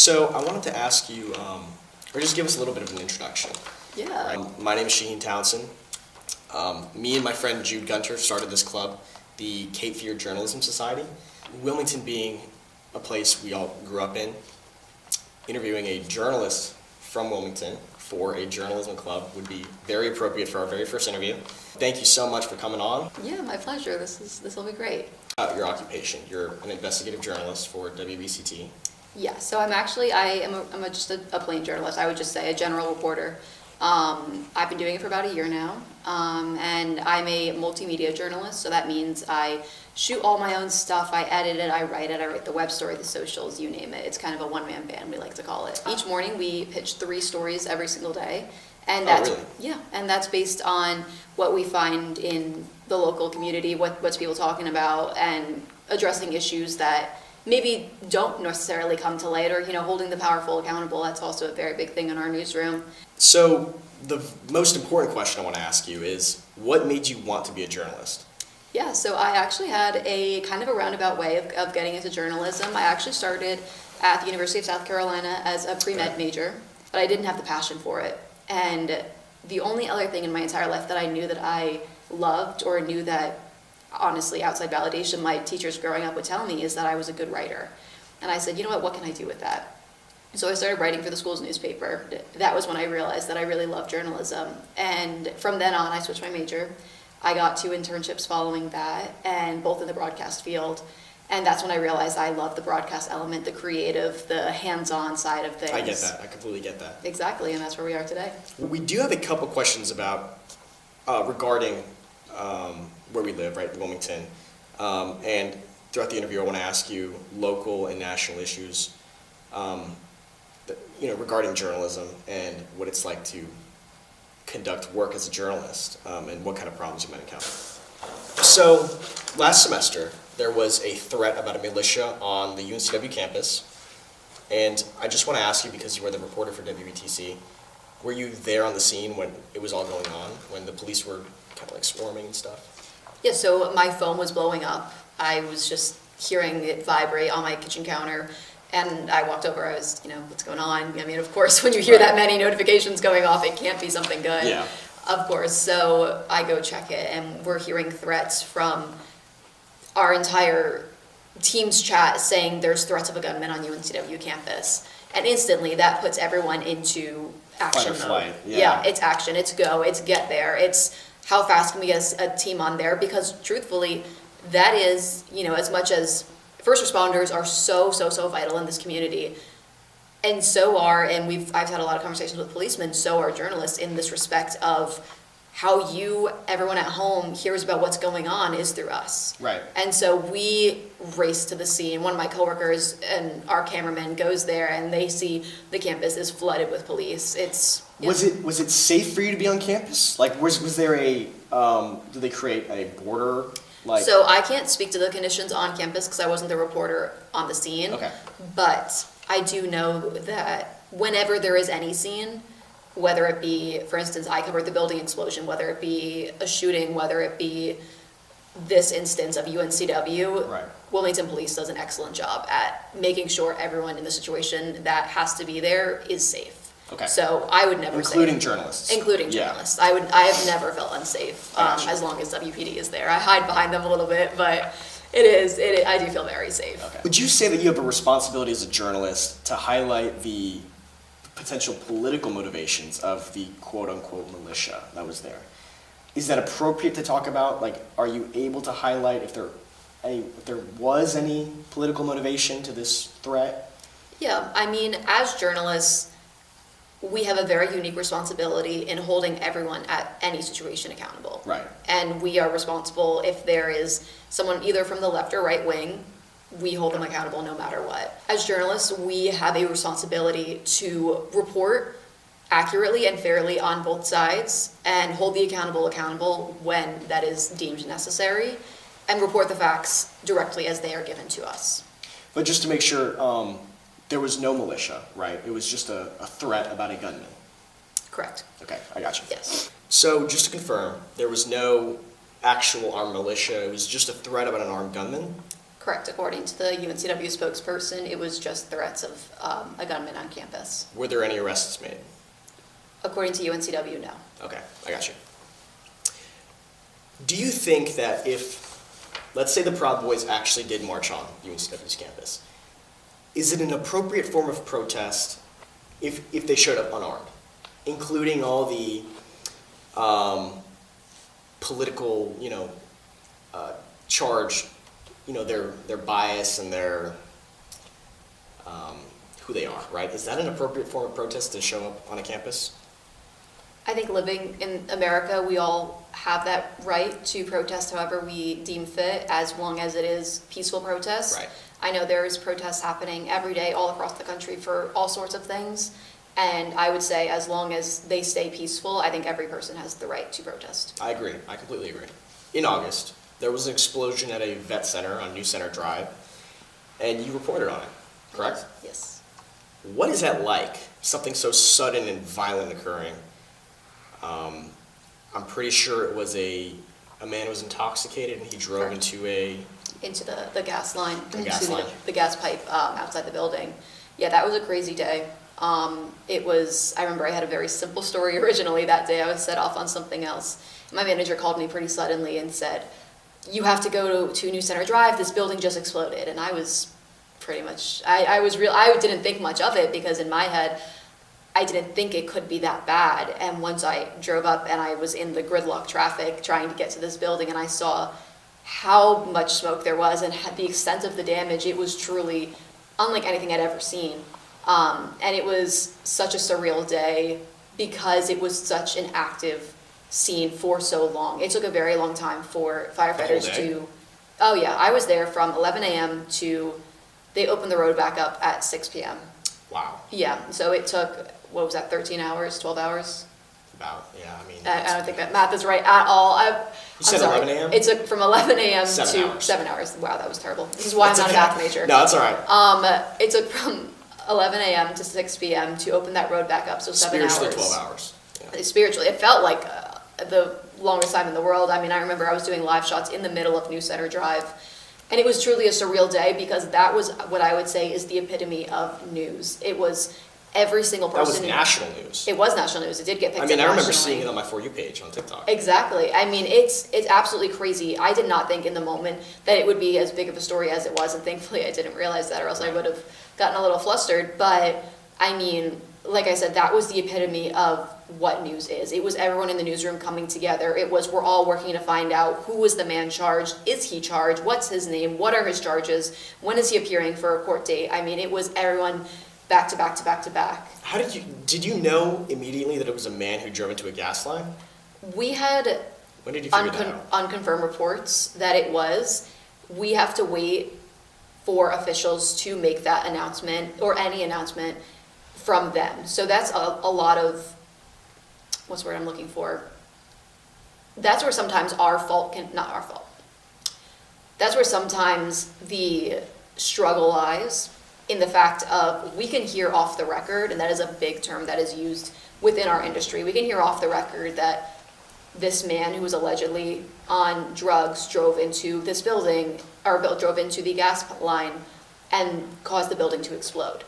So I wanted to ask you, or just give us a little bit of an introduction. Yeah. My name is Shaheen Townsend. Me and my friend Jude Gunter started this club, the Cape Fear Journalism Society. Wilmington being a place we all grew up in, interviewing a journalist from Wilmington for a journalism club would be very appropriate for our very first interview. Thank you so much for coming on. Yeah, my pleasure. This will be great. Your occupation, you're an investigative journalist for WECT. Yeah, so I'm just a plain journalist. I would just say a general reporter. I've been doing it for about a year now, and I'm a multimedia journalist, so that means I shoot all my own stuff, I edit it, I write the web story, the socials, you name it. It's kind of a one-man band, we like to call it. Each morning we pitch 3 stories every single day, and that's, really? Yeah, and that's based on what we find in the local community, what's people talking about, and addressing issues that maybe don't necessarily come to light, or holding the powerful accountable. That's also a very big thing in our newsroom. So the most important question I want to ask you is, what made you want to be a journalist? Yeah, so I actually had a kind of a roundabout way of getting into journalism. I actually started at the University of South Carolina as a pre-med major, but I didn't have the passion for it. And the only other thing in my entire life that I knew that I loved, or knew that, honestly, outside validation, my teachers growing up would tell me, is that I was a good writer. And I said, you know what can I do with that? So I started writing for the school's newspaper. That was when I realized that I really loved journalism. And from then on, I switched my major. I got 2 internships following that, and both in the broadcast field. And that's when I realized I love the broadcast element, the creative, the hands-on side of things. I get that. I completely get that. Exactly, and that's where we are today. We do have a couple questions about regarding where we live, right, Wilmington. And throughout the interview, I want to ask you local and national issues, regarding journalism and what it's like to conduct work as a journalist, and what kind of problems you might encounter. So, last semester, there was a threat about a militia on the UNCW campus, and I just want to ask you, because you were the reporter for WETC, were you there on the scene when it was all going on, when the police were kind of like swarming and stuff? Yeah, so my phone was blowing up. I was just hearing it vibrate on my kitchen counter, and I walked over. I was, what's going on? I mean, of course, when you hear that many notifications going off, it can't be something good. Yeah. Of course. So I go check it, and we're hearing threats from our entire team's chat saying there's threats of a gunman on UNCW campus. And instantly that puts everyone into action mode. Fight or flight. Yeah, it's action, it's go, it's get there, it's how fast can we get a team on there? Because truthfully, that is, as much as first responders are so vital in this community, and I've had a lot of conversations with policemen, so are journalists in this respect of how everyone at home hears about what's going on is through us. Right. And so we race to the scene. One of my coworkers and our cameraman goes there, and they see the campus is flooded with police. Was it safe for you to be on campus? Like, was there did they create a border? So I can't speak to the conditions on campus because I wasn't the reporter on the scene. Okay. But I do know that whenever there is any scene, whether it be, for instance, I covered the building explosion, whether it be a shooting, whether it be this instance of UNCW, right. Wilmington Police does an excellent job at making sure everyone in the situation that has to be there is safe. Okay. So I would never Including journalists. Including journalists. I have never felt unsafe as long as WPD is there. I hide behind them a little bit, but I do feel very safe. Okay. Would you say that you have a responsibility as a journalist to highlight the potential political motivations of the quote-unquote militia that was there? Is that appropriate to talk about? Like, are you able to highlight if there was any political motivation to this threat? Yeah, I mean, as journalists, we have a very unique responsibility in holding everyone at any situation accountable. Right. And we are responsible if there is someone either from the left or right wing, we hold them accountable no matter what. As journalists, we have a responsibility to report accurately and fairly on both sides and hold the accountable when that is deemed necessary, and report the facts directly as they are given to us. But just to make sure, there was no militia, right? It was just a threat about a gunman. Correct. Okay, I got you. Yes. So just to confirm, there was no actual armed militia. It was just a threat about an armed gunman? Correct. According to the UNCW spokesperson, it was just threats of a gunman on campus. Were there any arrests made? According to UNCW, no. Okay, I got you. Do you think that if, let's say the Proud Boys actually did march on UNCW's campus, is it an appropriate form of protest if they showed up unarmed, including all the political, charge, their bias and their who they are, right? Is that an appropriate form of protest to show up on a campus? I think living in America, we all have that right to protest however we deem fit, as long as it is peaceful protest. Right. I know there's protests happening every day all across the country for all sorts of things, and I would say as long as they stay peaceful, I think every person has the right to protest. I agree. I completely agree. In August, there was an explosion at a vet center on New Center Drive, and you reported on it, correct? Yes. What is that like? Something so sudden and violent occurring. I'm pretty sure it was a man was intoxicated and he drove Correct. into the gas line. The gas line. The gas pipe outside the building. Yeah, that was a crazy day. I remember I had a very simple story originally that day. I was set off on something else. My manager called me pretty suddenly and said, "You have to go to New Center Drive, this building just exploded." And I was pretty much, I didn't think much of it because in my head, I didn't think it could be that bad. And once I drove up and I was in the gridlock traffic trying to get to this building and I saw how much smoke there was and the extent of the damage, it was truly unlike anything I'd ever seen. And it was such a surreal day because it was such an active scene for so long. It took a very long time for firefighters to... Oh yeah, I was there from 11 a.m. to... They opened the road back up at 6 p.m. Wow. Yeah, so it took, 13 hours, 12 hours? About, yeah, I mean... I don't think that math is right at all. You said 11 a.m.? It took from 11 a.m. to 7 hours. 7 hours. Wow, that was terrible. This is why I'm not a math major. No, that's all right. It took from 11 a.m. to 6 p.m. to open that road back up, so 7 hours. Spiritually 12 hours. Yeah. Spiritually, it felt like the longest time in the world. I mean, I remember I was doing live shots in the middle of New Center Drive, and it was truly a surreal day because that was what I would say is the epitome of news. It was every single person. That was national news. It was national news. It did get picked up I remember nationally. seeing it on my For You page on TikTok. Exactly. I mean, it's absolutely crazy. I did not think in the moment that it would be as big of a story as it was, and thankfully I didn't realize that, or else I would have gotten a little flustered. But I mean, like I said, that was the epitome of what news is. It was everyone in the newsroom coming together. It was, we're all working to find out who was the man charged, is he charged, what's his name, what are his charges, when is he appearing for a court date. I mean, it was everyone back to back to back to back. How did you know immediately that it was a man who drove into a gas line? We had When did you figure that out? unconfirmed reports that it was. We have to wait for officials to make that announcement or any announcement from them. So that's a lot of, what's the word I'm looking for? That's where sometimes not our fault. That's where sometimes the struggle lies, in the fact of we can hear off the record, and that is a big term that is used within our industry. We can hear off the record that this man who was allegedly on drugs drove into this building, or drove into the gas line and caused the building to explode.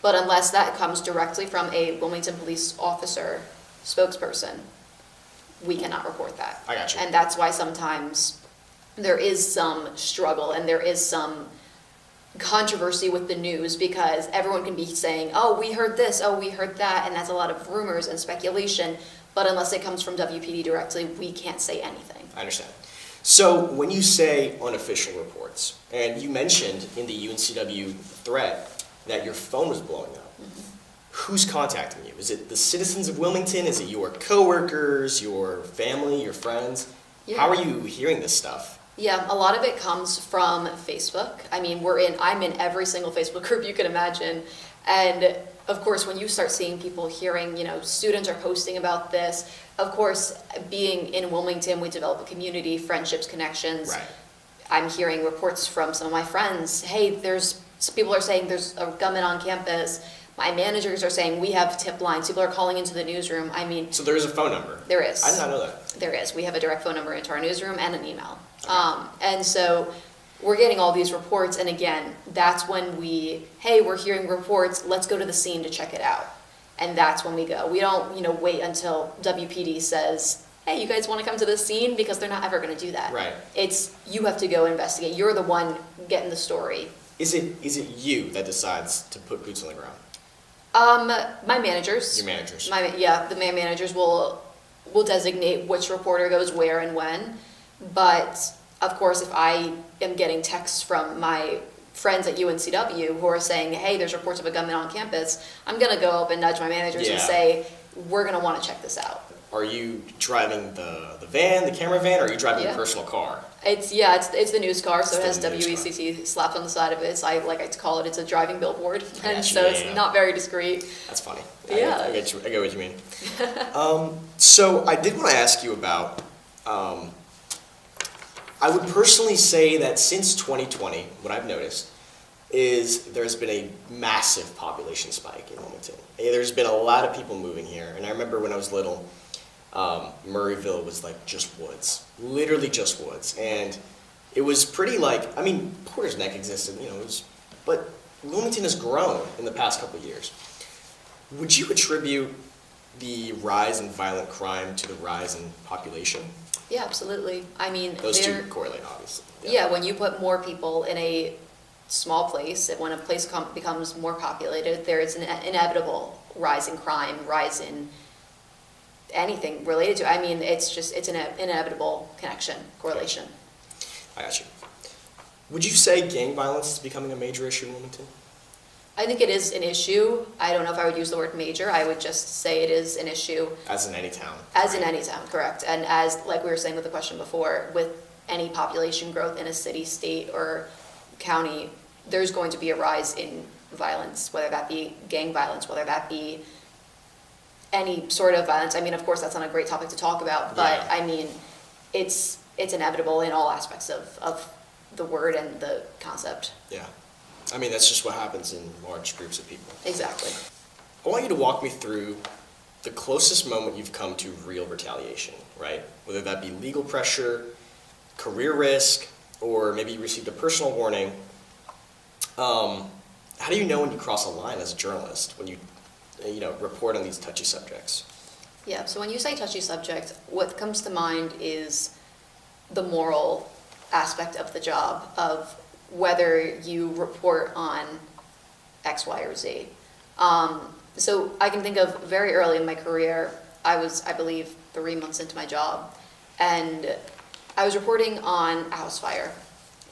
But unless that comes directly from a Wilmington police officer spokesperson, we cannot report that. I got you. And that's why sometimes there is some struggle and there is some controversy with the news, because everyone can be saying, oh, we heard this, oh, we heard that, and that's a lot of rumors and speculation, but unless it comes from WPD directly, we can't say anything. I understand. So when you say unofficial reports, and you mentioned in the UNCW thread that your phone was blowing up, who's contacting you? Is it the citizens of Wilmington? Is it your coworkers, your family, your friends? Yeah. How are you hearing this stuff? Yeah, a lot of it comes from Facebook. I mean, I'm in every single Facebook group you can imagine. And of course, when you start seeing people hearing, students are posting about this, of course, being in Wilmington, we develop a community, friendships, connections. Right. I'm hearing reports from some of my friends, hey, people are saying there's a gunman on campus. My managers are saying we have tip lines. People are calling into the newsroom. I mean... So there is a phone number? There is. I did not know that. There is. We have a direct phone number into our newsroom and an email. Okay. And so we're getting all these reports, and again, that's when we're hearing reports, let's go to the scene to check it out. And that's when we go. We don't, wait until WPD says, hey, you guys want to come to the scene? Because they're not ever going to do that. Right. It's, you have to go investigate. You're the one getting the story. Is it you that decides to put boots on the ground? My managers. Your managers. The managers will designate which reporter goes where and when. But of course, if I am getting texts from my friends at UNCW who are saying, hey, there's reports of a gunman on campus, I'm going to go up and nudge my managers and say, we're going to want to check this out. Are you driving the van, the camera van, or are you driving your personal car? It's the news car, so it has WECT slapped on the side of it. So I like to call it, it's a driving billboard, and so it's not very discreet. That's funny. Yeah. I get what you mean. So I did want to ask you about, I would personally say that since 2020, what I've noticed is there's been a massive population spike in Wilmington. There's been a lot of people moving here, and I remember when I was little, Murrayville was like just woods, literally just woods, and it was pretty Porter's Neck existed, but Wilmington has grown in the past couple of years. Would you attribute the rise in violent crime to the rise in population? Yeah, absolutely. I mean, those two correlate, obviously. Yeah, when you put more people in a small place, when a place becomes more populated, there is an inevitable rise in crime, rise in anything related to it. I mean, it's an inevitable correlation. I got you. Would you say gang violence is becoming a major issue in Wilmington? I think it is an issue. I don't know if I would use the word major. I would just say it is an issue. As in any town. As in any town, correct. And as, like we were saying with the question before, with any population growth in a city, state, or county, there's going to be a rise in violence, whether that be gang violence, whether that be any sort of violence. I mean, of course, that's not a great topic to talk about, but I mean, it's inevitable in all aspects of the word and the concept. Yeah. I mean, that's just what happens in large groups of people. Exactly. I want you to walk me through the closest moment you've come to real retaliation, right? Whether that be legal pressure, career risk, or maybe you received a personal warning. How do you know when you cross a line as a journalist, when you report on these touchy subjects? Yeah, so when you say touchy subject, what comes to mind is the moral aspect of the job, of whether you report on X, Y, or Z. So I can think of very early in my career, I was, I believe, 3 months into my job, and I was reporting on a house fire.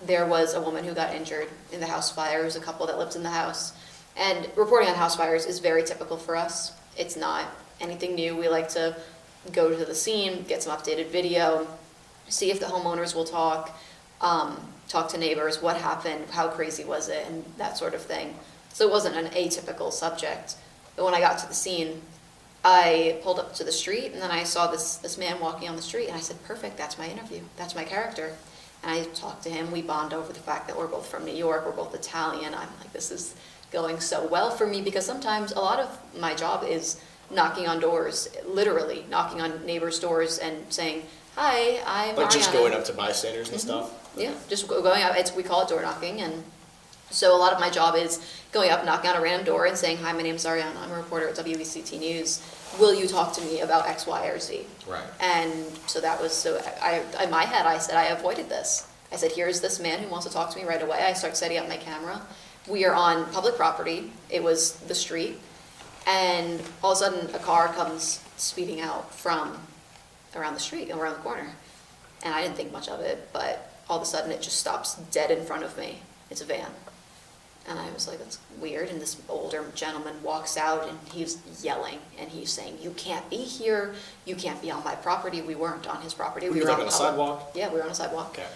There was a woman who got injured in the house fire. There was a couple that lived in the house. And reporting on house fires is very typical for us. It's not anything new. We like to go to the scene, get some updated video, see if the homeowners will talk to neighbors, what happened, how crazy was it, and that sort of thing. So it wasn't an atypical subject. But when I got to the scene, I pulled up to the street, and then I saw this man walking on the street, and I said, perfect, that's my interview, that's my character. And I talked to him, we bond over the fact that we're both from New York, we're both Italian. I'm like, this is going so well for me, because sometimes a lot of my job is knocking on doors, literally knocking on neighbors' doors and saying, hi, I'm Arianna. Like just going up to bystanders and stuff? Yeah, just going up, we call it door knocking, and so a lot of my job is going up, knocking on a random door and saying, hi, my name's Arianna, I'm a reporter at WECT News, will you talk to me about X, Y, or Z? Right. And so that was, in my head, I said, I avoided this. I said, here's this man who wants to talk to me right away. I start setting up my camera. We are on public property. It was the street. And all of a sudden, a car comes speeding out from around the street, around the corner. And I didn't think much of it, but all of a sudden, it just stops dead in front of me. It's a van. And I was like, that's weird. And this older gentleman walks out, and he's yelling, and he's saying, you can't be here. You can't be on my property. We weren't on his property. We were on a sidewalk? Yeah, we were on a sidewalk. Okay.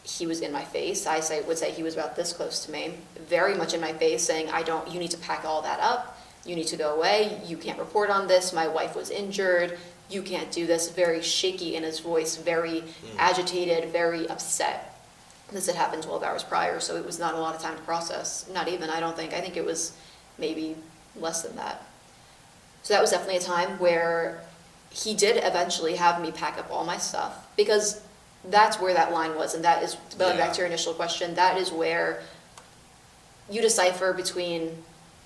He was in my face. I would say he was about this close to me, very much in my face, saying, you need to pack all that up. You need to go away. You can't report on this. My wife was injured. You can't do this. Very shaky in his voice, very agitated, very upset. This had happened 12 hours prior, so it was not a lot of time to process. Not even, I don't think. I think it was maybe less than that. So that was definitely a time where he did eventually have me pack up all my stuff, because that's where that line was, and that is, going Yeah. back to your initial question, that is where you decipher between,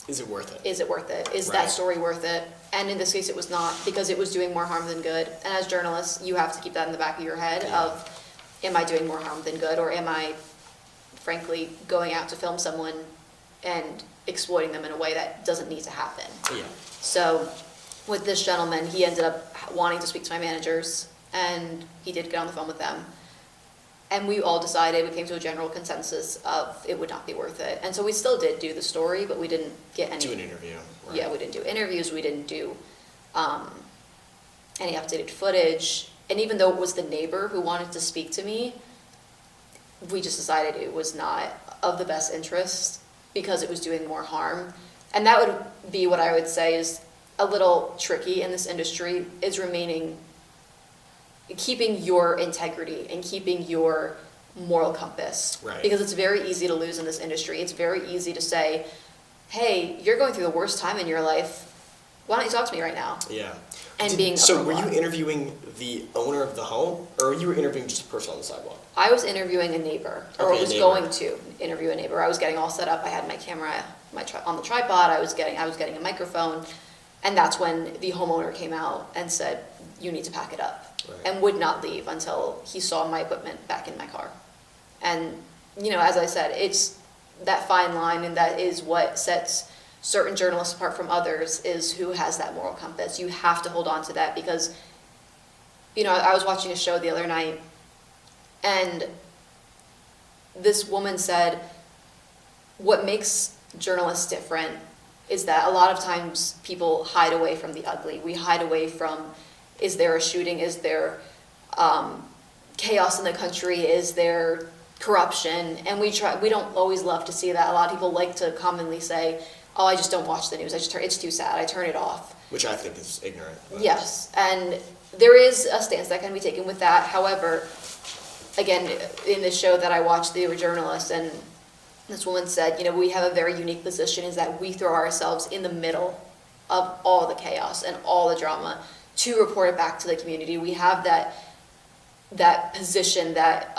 Is it worth it? is it worth it? Is Right. that story worth it? And in this case, it was not, because it was doing more harm than good. And as journalists, you have to keep that in the back of your head Yeah. of, am I doing more harm than good? Or am I, frankly, going out to film someone and exploiting them in a way that doesn't need to happen? Yeah. So with this gentleman, he ended up wanting to speak to my managers, and he did get on the phone with them. And we all decided, we came to a general consensus of it would not be worth it. And so we still did do the story, but we didn't get any. Do an interview. Right. Yeah, we didn't do interviews, we didn't do any updated footage. And even though it was the neighbor who wanted to speak to me, we just decided it was not of the best interest because it was doing more harm. And that would be what I would say is a little tricky in this industry, is keeping your integrity and keeping your moral compass. Right. Because it's very easy to lose in this industry. It's very easy to say, hey, you're going through the worst time in your life. Why don't you talk to me right now? Yeah. And being So a were you robot. interviewing the owner of the home, or you were interviewing just a person on the sidewalk? I was interviewing a neighbor, or Okay, a was neighbor. going to interview a neighbor. I was getting all set up. I had my camera on the tripod. I was getting a microphone, and that's when the homeowner came out and said, "You need to pack it up," Right. and would not leave until he saw my equipment back in my car. And as I said, it's that fine line, and that is what sets certain journalists apart from others, is who has that moral compass. You have to hold on to that because, I was watching a show the other night, and this woman said, what makes journalists different is that a lot of times people hide away from the ugly. We hide away from, is there a shooting? Is there chaos in the country? Is there corruption? And we don't always love to see that. A lot of people like to commonly say, oh, I just don't watch the news. It's too sad. I turn it off. Which I think is ignorant. But. Yes, and there is a stance that can be taken with that. However, again, in this show that I watched, they were journalists, and this woman said, we have a very unique position, is that we throw ourselves in the middle of all the chaos and all the drama to report it back to the community. We have that position, that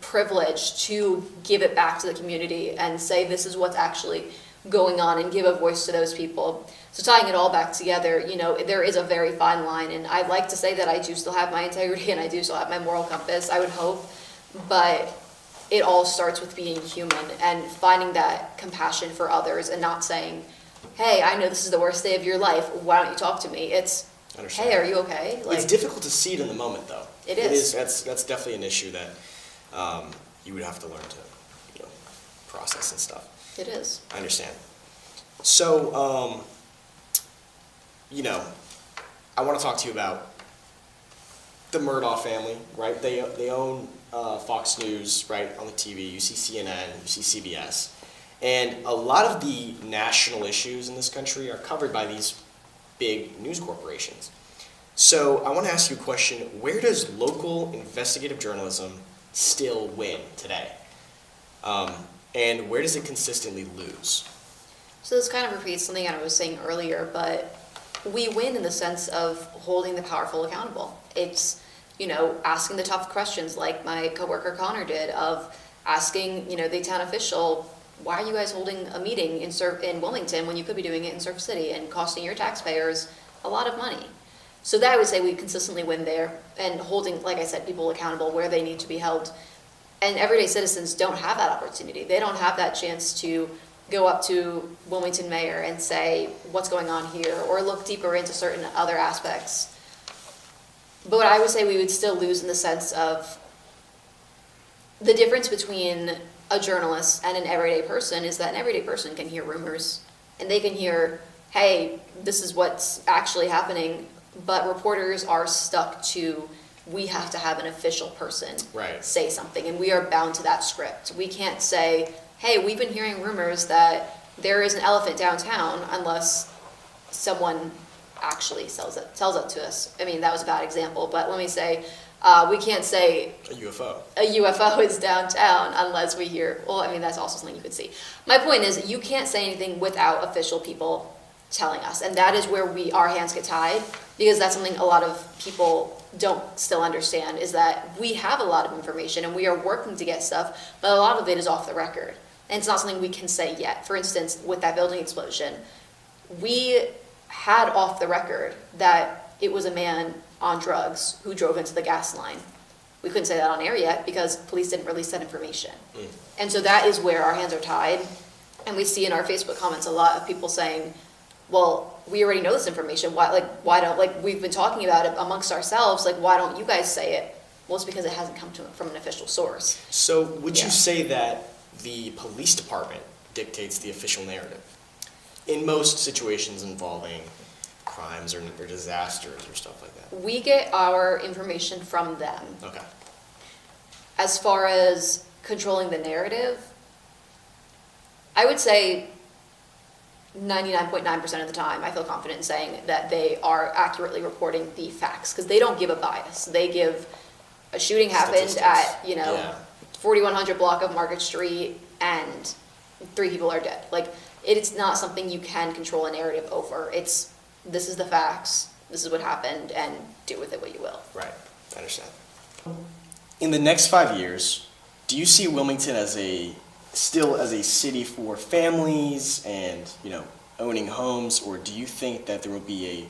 privilege to give it back to the community and say this is what's actually going on and give a voice to those people. So tying it all back together, there is a very fine line, and I like to say that I do still have my integrity and I do still have my moral compass, I would hope, but it all starts with being human and finding that compassion for others and not saying, hey, I know this is the worst day of your life, why don't you talk to me? It's, Understand. hey, are you okay? It's difficult to see it in the moment, though. It is. That's definitely an issue that you would have to learn to, process and stuff. It is. I understand. So, I want to talk to you about the Murdaugh family, right? They own Fox News, right, on the TV. You see CNN, you see CBS. And a lot of the national issues in this country are covered by these big news corporations. So I want to ask you a question. Where does local investigative journalism still win today? And where does it consistently lose? So this kind of repeats something I was saying earlier, but we win in the sense of holding the powerful accountable. It's, asking the tough questions like my coworker Connor did, of asking, the town official, why are you guys holding a meeting in Wilmington when you could be doing it in Surf City and costing your taxpayers a lot of money? So that I would say we consistently win there, and holding, like I said, people accountable where they need to be held. And everyday citizens don't have that opportunity. They don't have that chance to go up to Wilmington mayor and say, what's going on here, or look deeper into certain other aspects. But what I would say we would still lose in the sense of the difference between a journalist and an everyday person is that an everyday person can hear rumors, and they can hear, hey, this is what's actually happening, but reporters are stuck to, we have to have an official person Right. say something, and we are bound to that script. We can't say, hey, we've been hearing rumors that there is an elephant downtown, unless someone actually tells it to us. I mean, that was a bad example, but let me say, we can't say A UFO. a UFO is downtown unless we hear, well, I mean, that's also something you could see. My point is, you can't say anything without official people telling us. And that is where our hands get tied, because that's something a lot of people don't still understand, is that we have a lot of information and we are working to get stuff, but a lot of it is off the record. And it's not something we can say yet. For instance, with that building explosion, we had off the record that it was a man on drugs who drove into the gas line. We couldn't say that on air yet because police didn't release that information. And so that is where our hands are tied. And we see in our Facebook comments a lot of people saying, well, we already know this information. Why don't, we've been talking about it amongst ourselves. Why don't you guys say it? Well, it's because it hasn't come from an official source. So would you say that the police department dictates the official narrative in most situations involving crimes or disasters or stuff like that? We get our information from them. Okay. As far as controlling the narrative, I would say 99.9% of the time, I feel confident in saying that they are accurately reporting the facts, because they don't give a bias. They give a shooting happened at, 4100 block of Market Street and 3 people are dead. It's not something you can control a narrative over. This is the facts, this is what happened, and do with it what you will. Right, I understand. In the next 5 years, do you see Wilmington still as a city for families and, owning homes, or do you think that there will be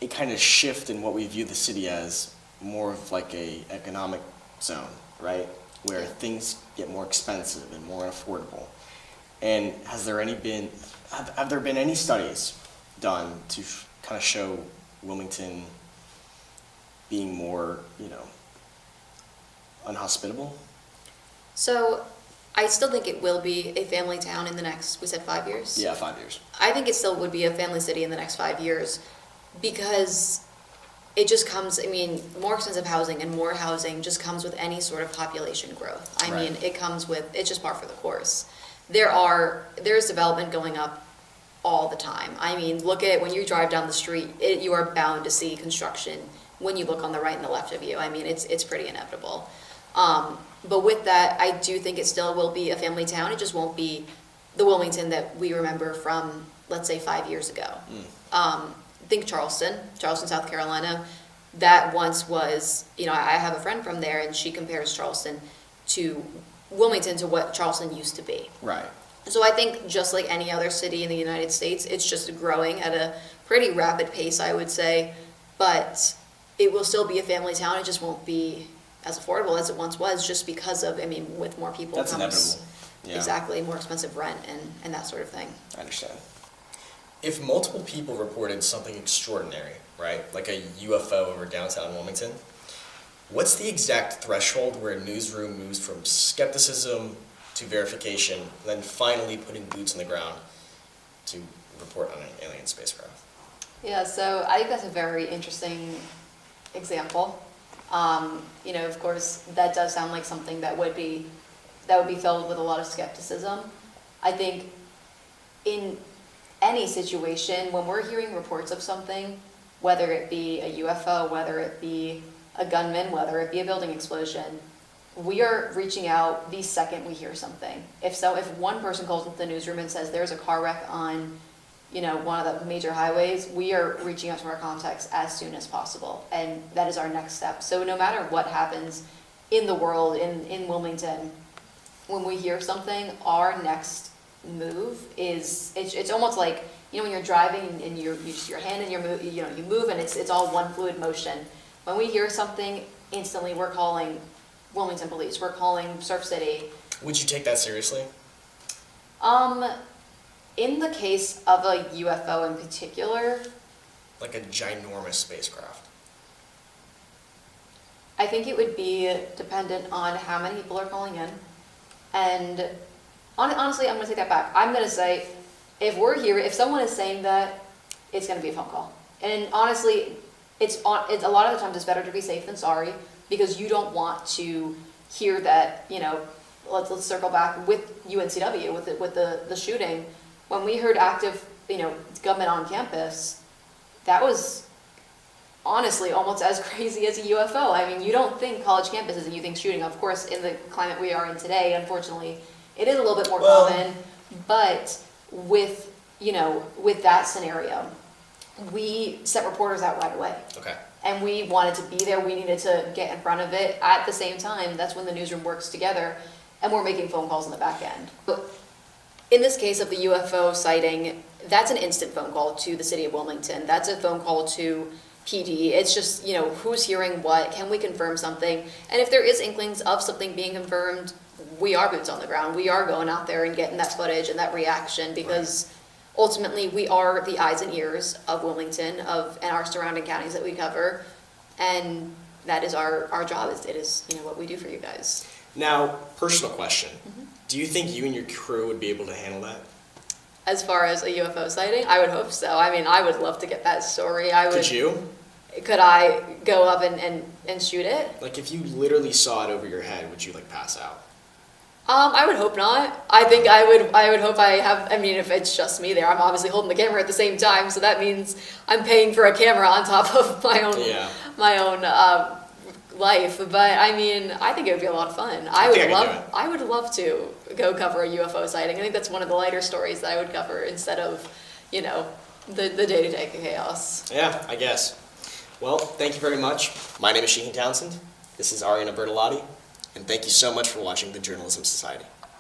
a kind of shift in what we view the city as, more of a economic zone, right? Where things get more expensive and more unaffordable. And have there been any studies done to kind of show Wilmington being more, unhospitable? So I still think it will be a family town in the next, we said 5 years? Yeah, 5 years. I think it still would be a family city in the next 5 years, because it just comes, more expensive housing and more housing just comes with any sort of population growth. It's just par for the course. There's development going up all the time. Look at it, when you drive down the street, you are bound to see construction when you look on the right and the left of you. It's pretty inevitable. But with that, I do think it still will be a family town. It just won't be the Wilmington that we remember from, let's say, 5 years ago. Think Charleston, South Carolina. That once was, I have a friend from there, and she compares Charleston to Wilmington to what Charleston used to be. Right. So I think just like any other city in the United States, it's just growing at a pretty rapid pace, I would say. But it will still be a family town. It just won't be as affordable as it once was, just because of, with more people That's comes inevitable. Yeah. Exactly, more expensive rent and that sort of thing. I understand. If multiple people reported something extraordinary, right, like a UFO over downtown Wilmington, what's the exact threshold where a newsroom moves from skepticism to verification, and then finally putting boots on the ground to report on an alien spacecraft? Yeah, so I think that's a very interesting example. Of course, that does sound like something that would be filled with a lot of skepticism. I think in any situation, when we're hearing reports of something, whether it be a UFO, whether it be a gunman, whether it be a building explosion, we are reaching out the second we hear something. If one person calls into the newsroom and says there's a car wreck on, one of the major highways, we are reaching out to our contacts as soon as possible, and that is our next step. So no matter what happens in the world, in Wilmington, when we hear something, our next move is, it's almost like, when you're driving and you just your hand and you move, and it's all one fluid motion. When we hear something, instantly we're calling Wilmington Police, we're calling Surf City. Would you take that seriously? In the case of a UFO in particular, like a ginormous spacecraft? I think it would be dependent on how many people are calling in. And honestly, I'm going to take that back. I'm going to say, if someone is saying that, it's going to be a phone call. And honestly, it's a lot of the times it's better to be safe than sorry, because you don't want to hear that, let's circle back with UNCW, with the shooting. When we heard active, gunmen on campus, that was honestly almost as crazy as a UFO. You don't think college campuses and you think shooting. Of course, in the climate we are in today, unfortunately, it is a little bit more common. But with that scenario, we sent reporters out right away. Okay. And we wanted to be there, we needed to get in front of it. At the same time, that's when the newsroom works together, and we're making phone calls on the back end. But in this case of the UFO sighting, that's an instant phone call to the city of Wilmington. That's a phone call to PD. It's just, who's hearing what, can we confirm something? And if there is inklings of something being confirmed, we are boots on the ground. We are going out there and getting that footage and that reaction, because ultimately, we are the eyes and ears of Wilmington, and our surrounding counties that we cover, and that is our job. It is what we do for you guys. Now, personal question. Do you think you and your crew would be able to handle that? As far as a UFO sighting, I would hope so. I mean, I would love to get that story. Could you? Could I go up and shoot it? Like, if you literally saw it over your head, would you, pass out? I would hope not. I think I would hope I have, if it's just me there, I'm obviously holding the camera at the same time, so that means I'm paying for a camera on top of my own life. But I think it would be a lot of fun. I would love to go cover a UFO sighting. I think that's one of the lighter stories that I would cover instead of, the day-to-day chaos. Yeah, I guess. Well, thank you very much. My name is Sheehan Townsend. This is Arianna Bertolotti. And thank you so much for watching the Journalism Society.